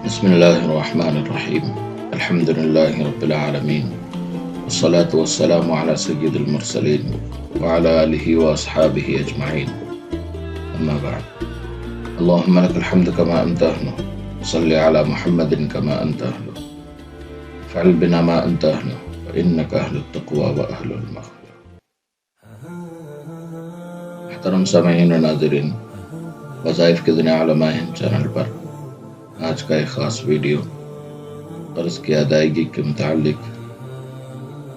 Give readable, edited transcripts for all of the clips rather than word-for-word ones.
بسم الله الرحمن الرحيم. الحمد لله رب العالمين، والصلاة والسلام على سيد المرسلين وعلى آله وأصحابه أجمعين، أما بعد. اللهم لك الحمد كما أنت أهله، صل على محمد كما أنت أهله، فعل بنا ما أنت أهله، فإنك أهل التقوى وأهل المغفرة. محترم سامعین و ناظرین، وظائف کے دن علماء چینل پر آج کا ایک خاص ویڈیو قرض کی ادائیگی کے متعلق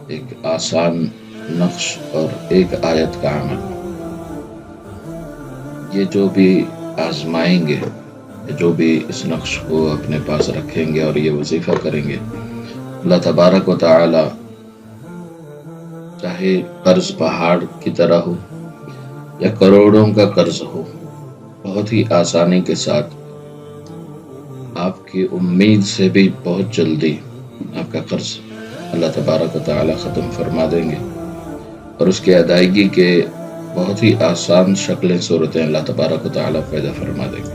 ایک آسان نقش اور ایک آیت کا عمل۔ یہ جو بھی آزمائیں گے، جو بھی اس نقش کو اپنے پاس رکھیں گے اور یہ وظیفہ کریں گے، اللہ تبارک و تعالی چاہے قرض پہاڑ کی طرح ہو یا کروڑوں کا قرض ہو، بہت ہی آسانی کے ساتھ آپ کی امید سے بھی بہت جلدی آپ کا قرض اللہ تبارک و تعالی ختم فرما دیں گے، اور اس کی ادائیگی کے بہت ہی آسان شکلیں صورتیں اللہ تبارک و تعالی پیدا فرما دیں گے۔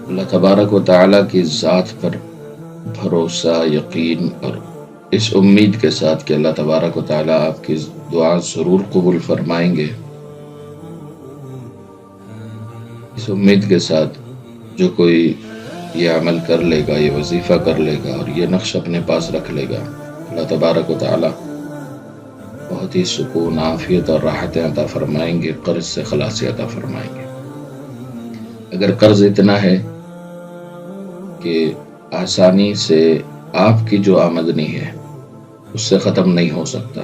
اللہ تبارک و تعالی کی ذات پر بھروسہ، یقین اور اس امید کے ساتھ کہ اللہ تبارک و تعالی آپ کی دعا ضرور قبول فرمائیں گے، اس امید کے ساتھ جو کوئی یہ عمل کر لے گا، یہ وظیفہ کر لے گا اور یہ نقش اپنے پاس رکھ لے گا، اللہ تبارک و تعالی بہت ہی سکون، عافیت اور راحتیں عطا فرمائیں گے، قرض سے خلاصی عطا فرمائیں گے۔ اگر قرض اتنا ہے کہ آسانی سے آپ کی جو آمدنی ہے اس سے ختم نہیں ہو سکتا،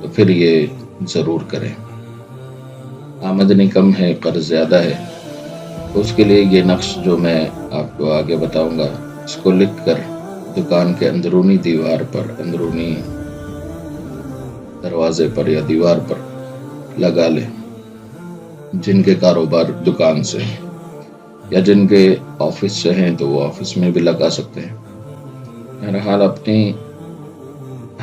تو پھر یہ ضرور کریں۔ آمدنی کم ہے، قرض زیادہ ہے، اس کے لیے یہ نقش جو میں آپ کو آگے بتاؤں گا، اس کو لکھ کر دکان کے اندرونی دیوار پر، اندرونی دروازے پر یا دیوار پر لگا لیں۔ جن کے کاروبار دکان سے ہیں یا جن کے آفس سے ہیں تو وہ آفس میں بھی لگا سکتے ہیں۔ بہرحال اپنی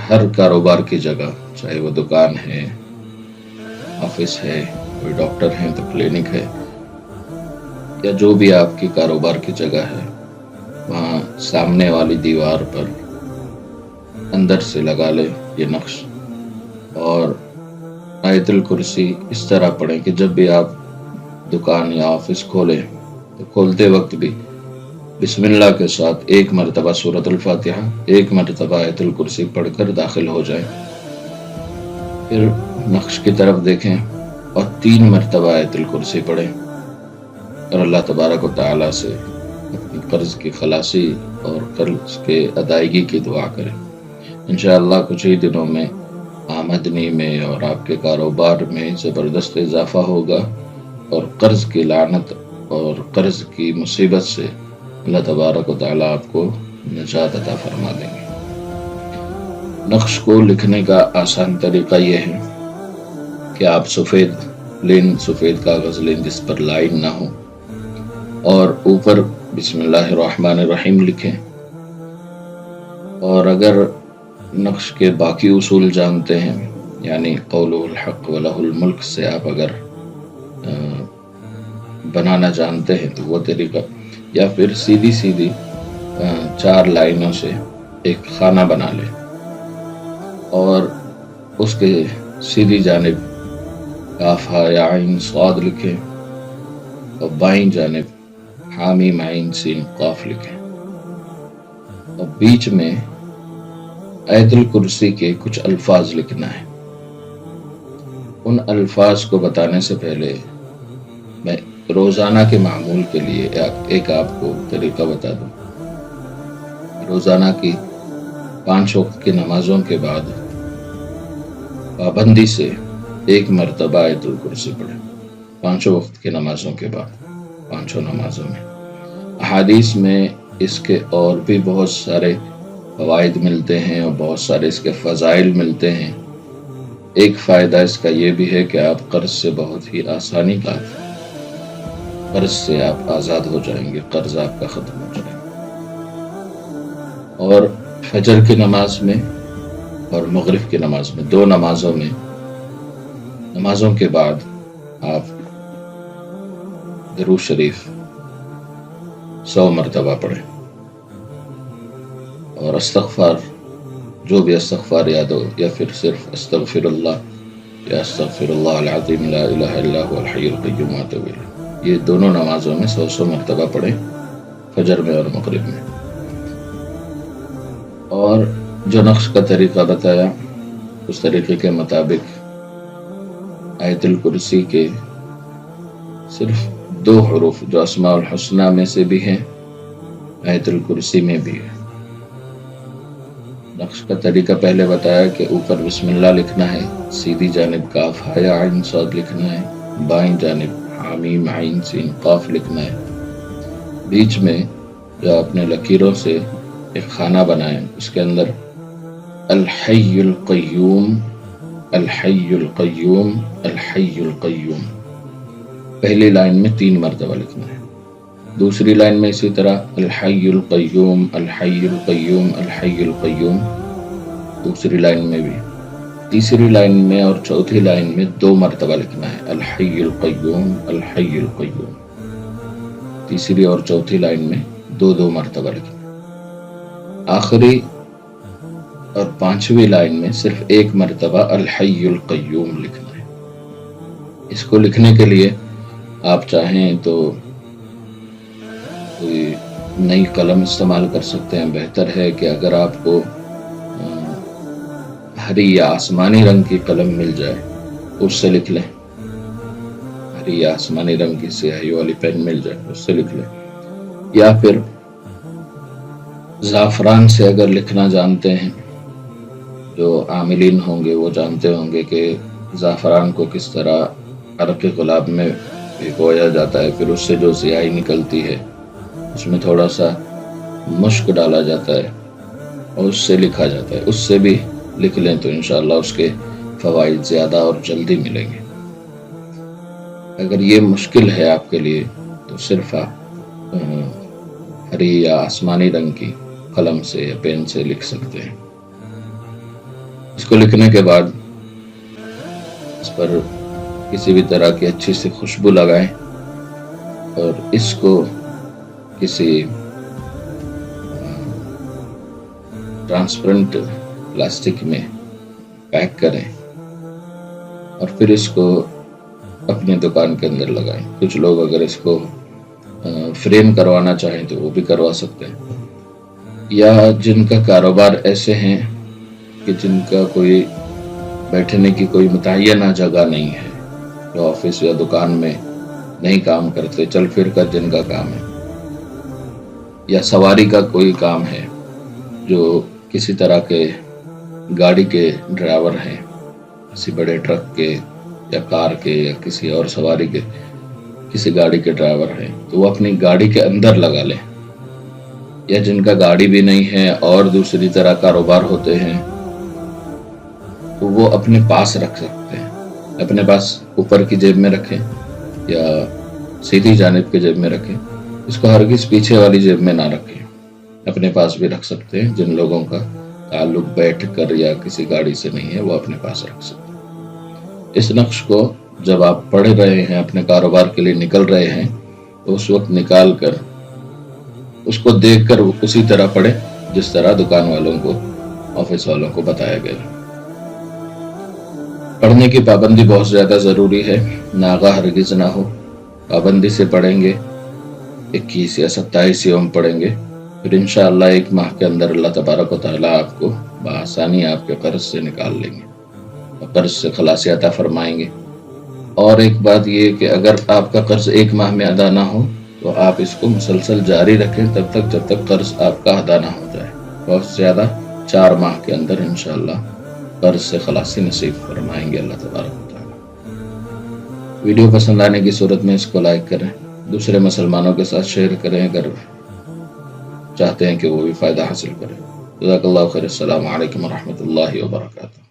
ہر کاروبار کی جگہ، چاہے وہ دکان ہے، آفس ہے، کوئی ڈاکٹر ہے تو کلینک ہے، یا جو بھی آپ کی کاروبار کی جگہ ہے، وہاں سامنے والی دیوار پر اندر سے لگا لے یہ نقش، اور آیت الکرسی اس طرح پڑھیں کہ جب بھی آپ دکان یا آفس کھولیں تو کھولتے وقت بھی بسم اللہ کے ساتھ ایک مرتبہ سورۃ الفاتحہ، ایک مرتبہ آیت الکرسی پڑھ کر داخل ہو جائیں، پھر نقش کی طرف دیکھیں اور 3 مرتبہ آیت الکرسی پڑھیں اور اللہ تبارک و تعالی سے اپنی قرض کی خلاصی اور قرض کے ادائیگی کی دعا کریں۔ انشاءاللہ کچھ ہی دنوں میں آمدنی میں اور آپ کے کاروبار میں زبردست اضافہ ہوگا، اور قرض کی لعنت اور قرض کی مصیبت سے اللہ تبارک و تعالی آپ کو نجات عطا فرما دیں گے۔ نقش کو لکھنے کا آسان طریقہ یہ ہے کہ آپ سفید کاغذ لیں جس پر لائن نہ ہو، اور اوپر بسم اللہ الرحمن الرحیم لکھیں، اور اگر نقش کے باقی اصول جانتے ہیں، یعنی قول الحق وَلَهُ الْمُلْك سے آپ اگر بنانا جانتے ہیں تو وہ طریقہ، یا پھر سیدھی 4 لائنوں سے ایک خانہ بنا لیں اور اس کے سیدھی جانب کاف ہا یا عین صاد لکھیں، اور بائیں جانب حامیم عین سین قاف لکھیں، اور بیچ میں آیت الکرسی کے کچھ الفاظ لکھنا ہے۔ ان الفاظ کو بتانے سے پہلے میں روزانہ کے معمول کے لیے ایک آپ کو طریقہ بتا دوں۔ روزانہ کی 5 وقت کی نمازوں کے بعد پابندی سے 1 مرتبہ آیت الکرسی پڑھیں، 5 وقت کی نمازوں کے بعد، 5 نمازوں میں۔ احادیث میں اس کے اور بھی بہت سارے فوائد ملتے ہیں اور بہت سارے اس کے فضائل ملتے ہیں۔ ایک فائدہ اس کا یہ بھی ہے کہ آپ قرض سے بہت ہی آسانی کا، قرض سے آپ آزاد ہو جائیں گے، قرض آپ کا ختم ہو جائے گا۔ اور فجر کی نماز میں اور مغرب کی نماز میں، 2 نمازوں کے بعد آپ درود شریف 100 مرتبہ پڑھیں، اور استغفار جو بھی استغفار یاد ہو، یا پھر صرف استغفر اللہ یا استغفر اللہ العظیم لا الہ الا هو الحی القیوم واتوب الیہ، یہ دونوں نمازوں میں 100 مرتبہ پڑھیں، فجر میں اور مغرب میں۔ اور جو نقش کا طریقہ بتایا اس طریقے کے مطابق آیت الکرسی کے صرف 2 حروف جو اسماء الحسنہ میں سے بھی ہیں، آیت الکرسی میں بھی ہے۔ نقش کا طریقہ پہلے بتایا کہ اوپر بسم اللہ لکھنا ہے، سیدھی جانب کاف ہا یا عین صاد لکھنا ہے، بائیں جانب حامیم عین سین قاف لکھنا ہے، بیچ میں جو اپنے لکیروں سے ایک خانہ بنائیں، اس کے اندر الحی القیوم الحی القیوم الحی القیوم پہلی لائن میں 3 مرتبہ لکھنا ہے، دوسری لائن میں اسی طرح الحی القیوم الحی القیوم الحی القیوم دوسری لائن میں بھی، تیسری لائن میں اور چوتھی لائن میں 2 مرتبہ لکھنا ہے، الحی القیوم الحی القیوم، تیسری اور چوتھی لائن میں 2 مرتبہ لکھنا ہے، آخری اور 5ویں لائن میں صرف 1 مرتبہ الحی القیوم لکھنا ہے۔ اس کو لکھنے کے لیے آپ چاہیں تو کوئی نئی قلم استعمال کر سکتے ہیں، بہتر ہے کہ اگر آپ کو ہری یا آسمانی رنگ کی قلم مل جائے اس سے لکھ لیں، ہری یا آسمانی رنگ کی سیاہی والی پین مل جائے اس سے لکھ لیں، یا پھر زعفران سے اگر لکھنا جانتے ہیں، جو عاملین ہوں گے وہ جانتے ہوں گے کہ زعفران کو کس طرح عرق گلاب میں بھگویا جاتا ہے، پھر اس سے جو سیاہی نکلتی ہے اس میں تھوڑا سا مشک ڈالا جاتا ہے اور اس سے لکھا جاتا ہے، اس سے بھی لکھ لیں تو انشاءاللہ اس کے فوائد زیادہ اور جلدی ملیں گے۔ اگر یہ مشکل ہے آپ کے لیے تو صرف آپ ہری یا آسمانی رنگ کی قلم سے یا پین سے لکھ سکتے ہیں۔ اس کو لکھنے کے بعد اس پر کسی بھی طرح کی اچھی سی خوشبو لگائیں اور اس کو کسی ٹرانسپرنٹ پلاسٹک میں پیک کریں اور پھر اس کو اپنی دکان کے اندر لگائیں۔ کچھ لوگ اگر اس کو فریم کروانا چاہیں تو وہ بھی کروا سکتے ہیں، یا جن کا کاروبار ایسے ہیں کہ جن کا کوئی بیٹھنے کی کوئی متعینہ جگہ نہیں ہے، جو آفس یا دکان میں نہیں کام کرتے، چل پھر کر جن کا کام ہے، یا سواری کا کوئی کام ہے، جو کسی طرح کے گاڑی کے ڈرائیور ہیں، کسی بڑے ٹرک کے یا کار کے یا کسی اور سواری کے کسی گاڑی کے ڈرائیور ہیں، تو وہ اپنی گاڑی کے اندر لگا لیں، یا جن کا گاڑی بھی نہیں ہے اور دوسری طرح کاروبار ہوتے ہیں تو وہ اپنے پاس رکھ سکتے ہیں، اپنے پاس اوپر کی جیب میں رکھیں یا سیدھی جانب کی جیب میں رکھیں، اس کو ہرگز پیچھے والی جیب میں نہ رکھیں، اپنے پاس بھی رکھ سکتے ہیں۔ جن لوگوں کا تعلق بیٹھ کر یا کسی گاڑی سے نہیں ہے وہ اپنے پاس رکھ سکتے ہیں۔ اس نقش کو جب آپ پڑھ رہے ہیں، اپنے کاروبار کے لیے نکل رہے ہیں، تو اس وقت نکال کر اس کو دیکھ کر اسی طرح پڑھیں جس طرح دکان والوں کو، آفس والوں کو بتایا گیا۔ پڑھنے کی پابندی بہت زیادہ ضروری ہے، ناغہ ہرگز نہ ہو، پابندی سے پڑھیں گے، 21 یا 27 یوم پڑھیں گے، پھر انشاءاللہ 1 ماہ کے اندر اللہ تبارک و تعالیٰ آپ کو بآسانی آپ کے قرض سے نکال لیں گے اور قرض سے خلاصی عطا فرمائیں گے۔ اور ایک بات یہ کہ اگر آپ کا قرض 1 ماہ میں ادا نہ ہو تو آپ اس کو مسلسل جاری رکھیں تب تک جب تک قرض آپ کا ادا نہ ہو جائے، بہت زیادہ 4 ماہ کے اندر انشاءاللہ قرض سے خلاصی نصیب فرمائیں گے اللہ تبارک و تعالیٰ۔ ویڈیو پسند آنے کی صورت میں اس کو لائک کریں، دوسرے مسلمانوں کے ساتھ شیئر کریں اگر چاہتے ہیں کہ وہ بھی فائدہ حاصل کریں۔ جزاک اللہ خیر۔ السلام علیکم ورحمۃ اللہ وبرکاتہ۔